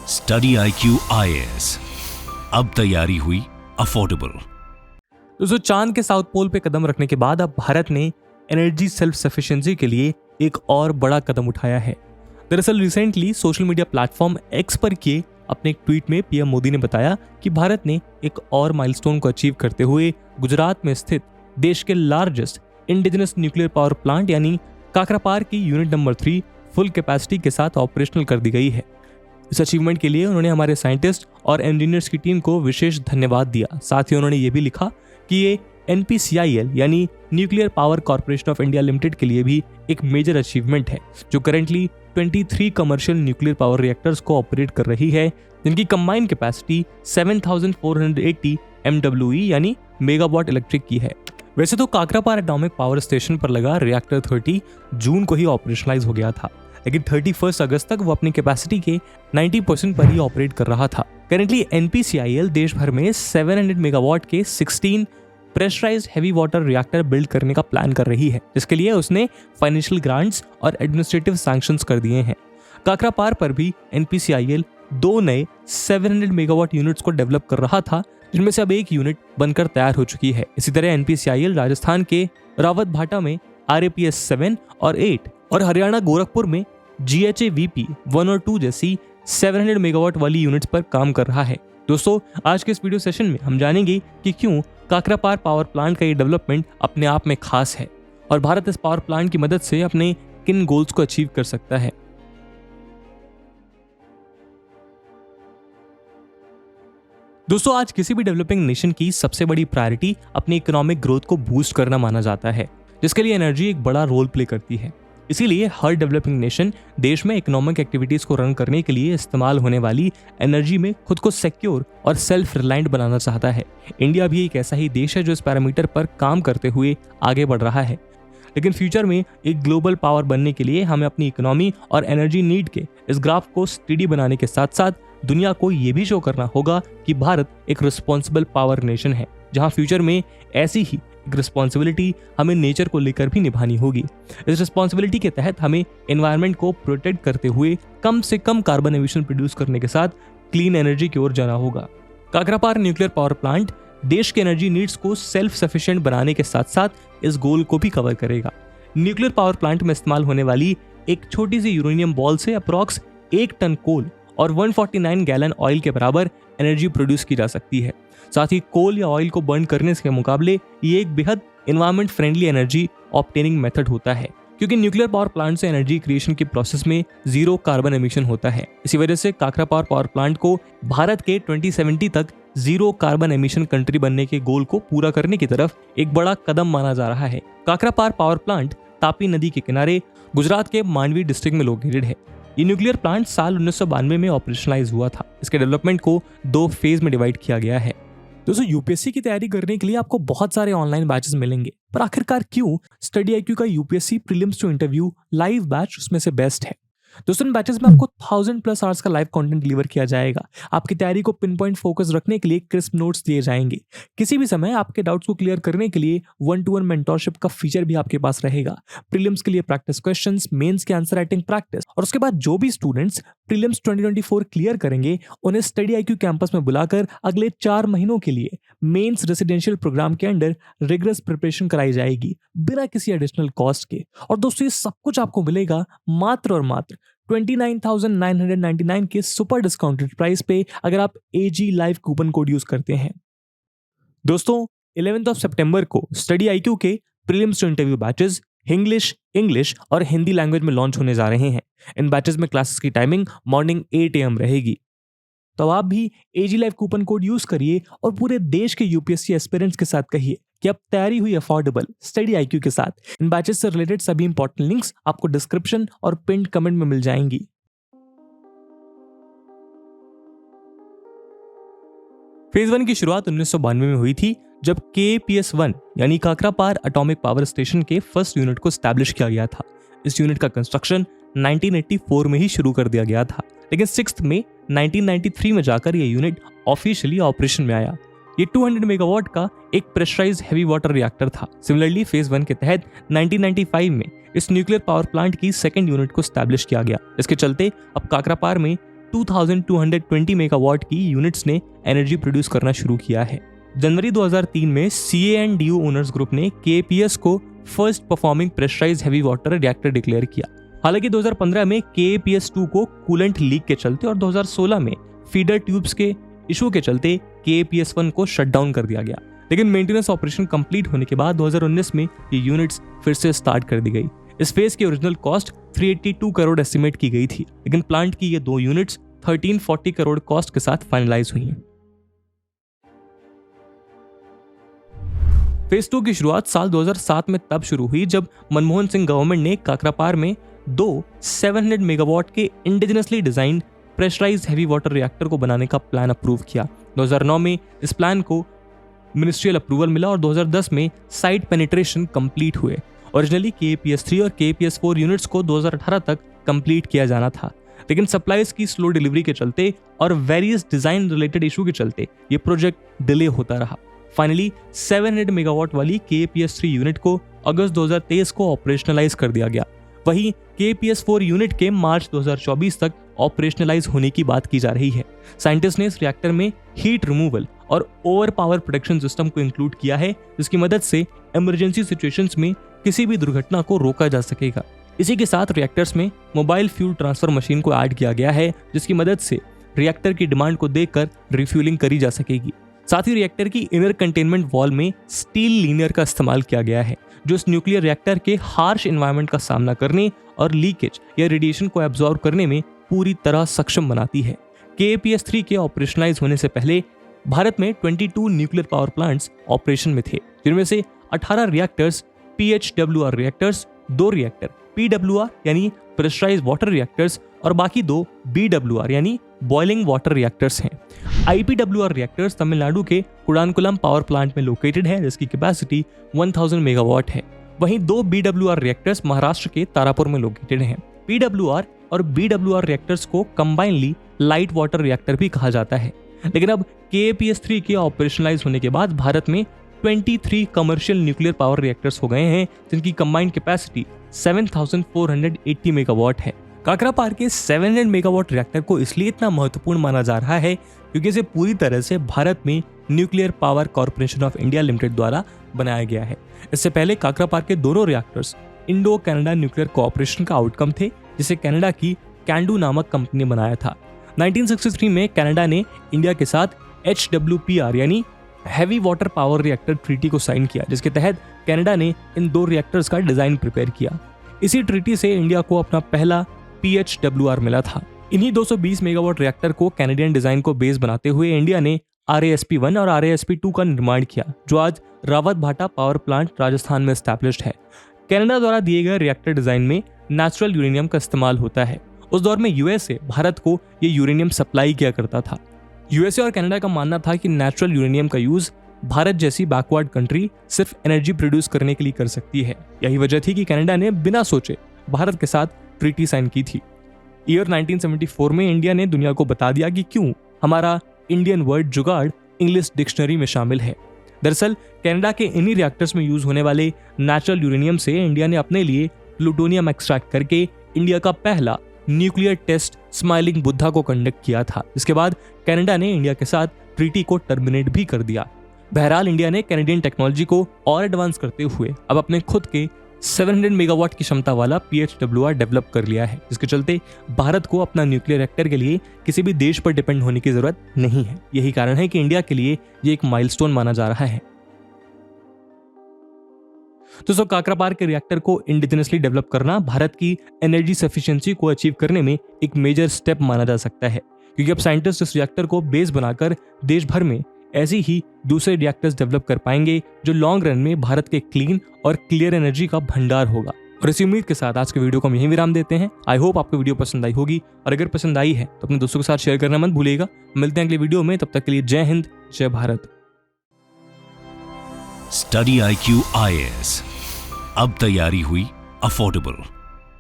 Study IQ IAS, अब तैयारी हुई अफोर्डेबल। दोस्तों, चांद के साउथ पोल पे कदम रखने के बाद अब भारत ने एनर्जी सेल्फ सफिशिएंसी के लिए एक और बड़ा कदम उठाया है। दरअसल recently social media platform x पर किए अपने एक ट्वीट में पीएम मोदी ने बताया कि भारत ने एक और माइलस्टोन को अचीव करते हुए गुजरात में स्थित देश के largest indigenous nuclear power plant यानी काकरापार की यूनिट नंबर 3 फुल कैपेसिटी के साथ ऑपरेशनल कर दी गई है। इस अचीवमेंट के लिए उन्होंने हमारे साइंटिस्ट और इंजीनियर्स की टीम को विशेष धन्यवाद दिया। साथ ही उन्होंने ये भी लिखा कि ये NPCIL यानी nuclear power corporation of India limited के लिए भी एक मेजर अचीवमेंट है, जो currently 23 commercial nuclear power reactors को ऑपरेट कर रही है, जिनकी कंबाइंड कैपेसिटी 7480 MWE यानी मेगावाट इलेक्ट्रिक की है। वैसे तो काकरापार एटॉमिक पावर स्टेशन पर लगा रिएक्टर 30 जून को ही ऑपरेशनलाइज हो गया था, लेकिन 31 अगस्त तक वो अपनी कैपेसिटी के 90% पर ही ऑपरेट कर रहा था। करेंटली NPCIL देश भर में 700 मेगावाट के 16 pressurized heavy water reactor build करने का प्लान कर रही है, जिसके लिए उसने फाइनेंशियल ग्रांट्स और एडमिनिस्ट्रेटिव सैंक्शंस कर दिए हैं। काकरापार पर भी NPCIL 2 नए 700 मेगावाट यूनिट्स को डेवलप कर रहा था, जिनमें से अब एक यूनिट बनकर तैयार हो चुकी है। इसी तरह NPCIL राजस्थान के रावत भाटा में RAPS 7 और 8 और हरियाणा गोरखपुर में GHAVP 1 और 2 जैसी 700 मेगावाट वाली यूनिट्स पर काम कर रहा है। दोस्तों, आज के इस वीडियो सेशन में हम जानेंगे कि क्यों काकरापार पावर प्लांट का ये डेवलपमेंट अपने आप में खास है और भारत इस पावर प्लांट की मदद से अपने किन गोल्स को अचीव कर सकता है। दोस्तों, आज किसी भी डेवलपिंग नेशन की सबसे बड़ी प्रायोरिटी अपनी इकोनॉमिक ग्रोथ को बूस्ट करना माना जाता है, जिसके लिए एनर्जी एक बड़ा रोल प्ले करती है। इसीलिए हर डेवलपिंग नेशन देश में इकोनॉमिक एक्टिविटीज को रन करने के लिए इस्तेमाल होने वाली एनर्जी में खुद को सिक्योर और सेल्फ रिलायंट बनाना चाहता है। इंडिया भी एक ऐसा ही देश है जो इस पैरामीटर पर काम करते हुए आगे बढ़ रहा है। लेकिन फ्यूचर में एक ग्लोबल पावर बनने के लिए हमें अपनी इकोनॉमी और एनर्जी नीड के इस ग्राफ को स्टडी बनाने के साथ साथ दुनिया को ये भी शो करना होगा कि भारत एक रिस्पॉन्सिबल पावर नेशन है, जहां फ्यूचर में ऐसी ही एक रिस्पॉन्सिबिलिटी हमें नेचर को लेकर भी निभानी होगी। इस रिस्पॉन्सिबिलिटी के तहत हमें एनवायरनमेंट को प्रोटेक्ट करते हुए कम से कम कार्बन एमिशन प्रोड्यूस करने के साथ क्लीन एनर्जी की ओर जाना होगा। काकरापार न्यूक्लियर पावर प्लांट देश के एनर्जी नीड्स को सेल्फ सफिशिएंट बनाने के साथ साथ इस गोल को भी कवर करेगा। न्यूक्लियर पावर प्लांट में इस्तेमाल होने वाली एक छोटी सी यूरेनियम बॉल से अप्रॉक्स 1 टन कोल और 149 गैलन ऑयल के बराबर एनर्जी प्रोड्यूस की जा सकती है। साथ ही कोल या ऑयल को बर्न करने के मुकाबले ये एक बेहद environment friendly energy obtaining method होता है, क्योंकि न्यूक्लियर पावर प्लांट से एनर्जी क्रिएशन की प्रोसेस में 0 कार्बन एमिशन होता है। इसी वजह से काकरापार पावर प्लांट को भारत के 2070 तक 0 कार्बन एमिशन कंट्री बनने के गोल को पूरा करने की तरफ एक बड़ा कदम माना जा रहा है। काकरापार पावर प्लांट तापी नदी के किनारे गुजरात के मांडवी डिस्ट्रिक्ट में लोकेटेड है। ये न्यूक्लियर प्लांट साल 1992 में ऑपरेशनलाइज हुआ था। इसके डेवलपमेंट को 2 फेज में डिवाइड किया गया है। दोस्तों, यूपीएससी की तैयारी करने के लिए आपको बहुत सारे ऑनलाइन बैचेस मिलेंगे, पर आखिरकार क्यों स्टडी IQ का UPSC prelims to interview live batch उसमें से बेस्ट है। दोस्तों, इन बैचेस में आपको 1000+ आवर्स का लाइव कंटेंट डिलीवर किया जाएगा। आपकी तैयारी को पिन पॉइंट फोकस रखने के लिए क्रिस्प नोट्स दिए जाएंगे। किसी भी समय आपके डाउट्स को क्लियर करने के लिए 1-to-1 मेंटोरशिप का फीचर भी आपके पास रहेगा। प्रीलिम्स के लिए प्रैक्टिस क्वेश्चंस, मेंस के आंसर राइटिंग प्रैक्टिस और उसके बाद जो भी स्टूडेंट्स प्रीलिम्स 2024 क्लियर करेंगे उन्हें स्टडी IQ कैंपस में बुलाकर अगले 4 महीनों के लिए मेंस रेसिडेंशियल प्रोग्राम के अंडर रिगरस प्रिपरेशन कराई जाएगी बिना किसी एडिशनल कॉस्ट के। और दोस्तों, ये सब कुछ आपको मिलेगा मात्र और मात्र 29,999 के सुपर डिस्काउंटेड प्राइस पे अगर आप AG live coupon code use करते हैं। दोस्तों, 11 सितंबर को स्टडी IQ के prelims to interview batches English और हिंदी लैंग्वेज में लॉन्च होने जा रहे हैं। इन बैचेस में क्लासेस की टाइमिंग मॉर्निंग 8 AM रहेगी। तो आप भी AG live coupon code use करिए और पूरे देश के यूपीएससी एस्पिरेंट्स के साथ कहिए कि अब तैयारी हुई अफोर्डेबल स्टडी IQ के साथ। इन बैचेस से रिलेटेड सभी इंपॉर्टेंट लिंक्स आपको डिस्क्रिप्शन और पिन्ड कमेंट में मिल जाएंगी। फेज 1 की शुरुआत 1992 में हुई थी, जब KPS 1 यानी काकरापार एटॉमिक पावर स्टेशन के फर्स्ट यूनिट को स्टैब्लिश किया गया था। इस यूनिट का कंस्ट्रक्शन 1984 में ही शुरू कर दिया गया था, लेकिन 6 मई 1993 में जाकर यह यूनिट ऑफिशियली ऑपरेशन में आया। ये 200 मेगावाट का एक प्रेशराइज्ड हैवी वाटर रिएक्टर था। सिमिलरली फेज 1 के तहत 1995 में इस न्यूक्लियर पावर प्लांट की सेकंड यूनिट को स्टैब्लिश किया गया। इसके चलते अब काकरापार में 2220 मेगावाट की यूनिट्स ने एनर्जी प्रोड्यूस करना शुरू किया है। जनवरी 2003 में CANDU ओनर्स ग्रुप ने KPS को first performing pressurized heavy water reactor declare किया। हालांकि 2015 में KPS2 को कूलेंट लीक के चलते और 2016 में फीडर ट्यूब्स के इशू के चलते KPS1 को शट डाउन कर दिया गया। लेकिन मेंटेनेंस ऑपरेशन कंप्लीट होने के बाद 2019 में ये यूनिट्स फिर से स्टार्ट कर दी गई। इस फेज की ओरिजिनल कॉस्ट 382 करोड़ एस्टिमेट की गई थी, लेकिन प्लांट की ये 2 यूनिट्स 1340 करोड़ कॉस्ट के साथ फाइनलाइज हुई हैं। फेज 2 की शुरुआत साल 2007 में तब शुरू हुई जब मनमोहन सिंह गवर्नमेंट ने काकरापार में 2 700 मेगावाट के indigenously designed pressurized heavy water reactor को बनाने का प्लान अप्रूव किया। 2009 में इस प्लान को मिनिस्ट्रियल अप्रूवल मिला और 2010 में साइट पेनिट्रेशन कंप्लीट हुए। ओरिजिनली KPS3 और KPS4 यूनिट्स को 2018 तक कंप्लीट किया जाना था, लेकिन सप्लाईज की स्लो डिलीवरी के चलते और वेरियस डिजाइन रिलेटेड इशू के चलते ये प्रोजेक्ट डिले होता रहा। फाइनली 700 मेगावाट वाली KPS3 यूनिट को अगस्त 2023 को ऑपरेशनलाइज कर दिया गया। वहीं KPS4 यूनिट के मार्च 2024 तक ऑपरेशनलाइज होने की बात की जा रही है। साइंटिस्ट ने इस रिएक्टर में हीट रिमूवल और ओवर पावर प्रोटेक्शन सिस्टम को इंक्लूड किया है, जिसकी मदद से इमरजेंसी सिचुएशंस में किसी भी दुर्घटना को रोका जा सकेगा। इसी के साथ रिएक्टर्स में मोबाइल फ्यूल ट्रांसफर मशीन को ऐड किया गया है, जिसकी मदद से रिएक्टर की डिमांड को देखकर रिफ्यूलिंग करी जा सकेगी। साथ ही रिएक्टर की इनर कंटेनमेंट वॉल में स्टील लीनियर का इस्तेमाल किया गया है, जो इस न्यूक्लियर रिएक्टर के हार्श एनवायरनमेंट का सामना करने और लीकेज या रेडिएशन को एब्जॉर्ब करने में पूरी तरह सक्षम बनाती है। KPS3 के ऑपरेशनलाइज होने से पहले भारत में 22 न्यूक्लियर पावर प्लांट्स ऑपरेशन में थे, जिनमें से 18 reactors PHWR reactors, 2 reactor PWR यानी प्रेशराइज्ड वाटर रिएक्टर्स और बाकी 2 BWR यानी बॉइलिंग वाटर रिएक्टर्स हैं। IPWR रिएक्टर्स तमिलनाडु के कुडानकुलम पावर प्लांट में लोकेटेड है, जिसकी कैपेसिटी 1000 मेगावाट है। वहीं 2 BWR रिएक्टर्स महाराष्ट्र के तारापुर में लोकेटेड हैं। PWR और BWR रिएक्टर्स को कंबाइनली लाइट वाटर रिएक्टर भी कहा जाता है। लेकिन अब KPS3 के ऑपरेशनलाइज होने के बाद भारत में 23 कमर्शियल न्यूक्लियर पावर रिएक्टर्स हो गए हैं, जिनकी कंबाइंड कैपेसिटी 7480 मेगावाट है। काकरापार के 700 मेगावाट रिएक्टर को इसलिए इतना महत्वपूर्ण माना जा रहा है क्योंकि इसे पूरी तरह से भारत में nuclear power corporation of India limited द्वारा बनाया गया है। इससे पहले काकरापार के दोनों reactors Indo Canada nuclear cooperation का आउटकम थे, जिसे कनाडा की कैंडू नामक कंपनी ने बनाया था। 1963 में कनाडा ने इंडिया के साथ HWPR यानी heavy water power reactor treaty को साइन किया, जिसके तहत कनाडा ने इन 2 रिएक्टर्स का डिजाइन प्रिपेयर किया। इसी ट्रीटी से इंडिया को अपना पहला PHWR मिला था। इन्हीं 220 मेगावाट रिएक्टर को कैनेडियन डिजाइन को बेस बनाते हुए इंडिया ने RASP1 और RASP2 का निर्माण किया, जो आज रावत भाटा पावर प्लांट राजस्थान में एस्टैब्लिश्ड है। कनाडा द्वारा दिए गए रिएक्टर डिजाइन में नेचुरल यूरेनियम का इस्तेमाल होता है। उस दौर में USA भारत को ये यूरेनियम सप्लाई किया करता था। USA और कनाडा का मानना था कि नेचुरल यूरेनियम का यूज भारत जैसी बैकवर्ड कंट्री सिर्फ एनर्जी प्रोड्यूस करने के लिए कर सकती है। यही वजह थी कि कनाडा ने बिना सोचे भारत के साथ ट्रीटी साइन की थी। ईयर 1974 में इंडिया ने दुनिया को बता दिया कि क्यों हमारा इंडियन वर्ड जुगाड़ इंग्लिश डिक्शनरी में शामिल है। दरअसल कनाडा के इन्हीं रिएक्टर्स में यूज होने वाले नेचुरल यूरेनियम से इंडिया ने अपने लिए प्लूटोनियम एक्सट्रैक्ट करके इंडिया का पहला न्यूक्लियर टेस्ट स्माइलिंग बुद्धा को कंडक्ट किया था। इसके बाद कनाडा ने इंडिया के साथ ट्रीटी को टर्मिनेट भी कर दिया। बहरहाल इंडिया ने कैनेडियन टेक्नोलॉजी को और एडवांस करते हुए अब अपने खुद के 700 मेगावाट की क्षमता वाला PHWR डेवलप कर लिया है, जिसके चलते भारत को अपना न्यूक्लियर रिएक्टर के लिए किसी भी देश पर डिपेंड होने की जरूरत नहीं है। यही कारण है कि इंडिया के लिए ये एक माइलस्टोन माना जा रहा है। दोस्तों, काकरापार के रिएक्टर को इंडिजिनसली डेवलप करना भारत की एनर्जी सफिशिएंसी को अचीव करने में एक मेजर स्टेप माना जा सकता है, क्योंकि अब साइंटिस्ट इस रिएक्टर को बेस बनाकर देश भर में ऐसी ही दूसरे रिएक्टर्स डेवलप कर पाएंगे जो लॉन्ग रन में भारत के क्लीन और क्लियर एनर्जी का भंडार होगा। और इसी उम्मीद के साथ आज के वीडियो को हम यहीं विराम देते हैं। आई होप आपको वीडियो पसंद आई होगी, और अगर पसंद आई है तो अपने दोस्तों के साथ शेयर करना मत भूलिएगा। मिलते हैं अगले वीडियो में, तब तक के लिए जय हिंद, जय भारत। स्टडी IQ IAS, अब तैयारी हुई अफोर्डेबल।